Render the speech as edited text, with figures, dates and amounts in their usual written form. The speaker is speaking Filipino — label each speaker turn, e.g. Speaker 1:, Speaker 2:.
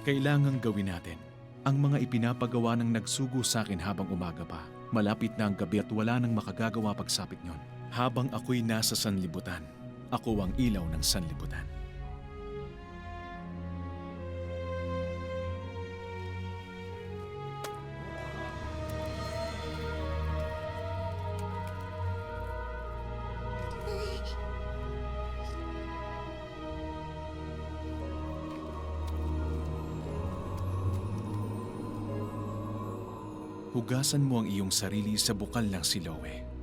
Speaker 1: Kailangang gawin natin ang mga ipinapagawa ng nagsugo sa akin habang umaga pa. Malapit na ang gabi at wala nang makagagawa pagsapit nyon. Habang ako'y nasa sanlibutan, ako ang ilaw ng sanlibutan. Hugasan mo ang iyong sarili sa bukal ng Siloe.